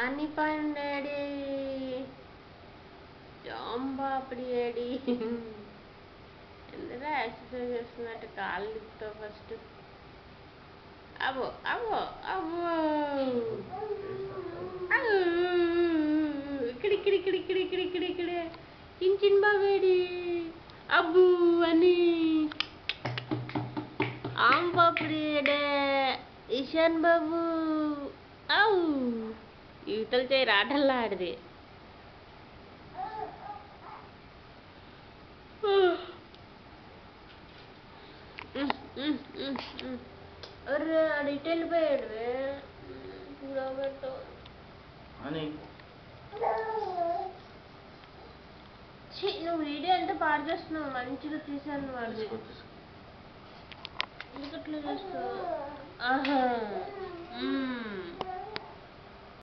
అని పండేడి జాంబాపిడి ఏడి ఎందుకు ఎక్సర్సైజ్ చేస్తున్నట్టు కాళ్ళు తిప్పుతావు ఫస్ట్. అబ్బో అబ్బో అబ్బో ఇక్కడే చిన్ బాబేడి అబ్బు అని ఆమ్ పాపిడి ఏడే ఇషాన్ బాబు అవు యువతల చేయి రాటల్లా ఆడిది. అరే అది ఇటు వెళ్ళిపోయాడు నువ్వు వీడియో ఎంత పాడు చేస్తున్నావు. మంచిగా తీసాను వాడిది. ఎందుకు అట్లా చేస్తావు? ఆహా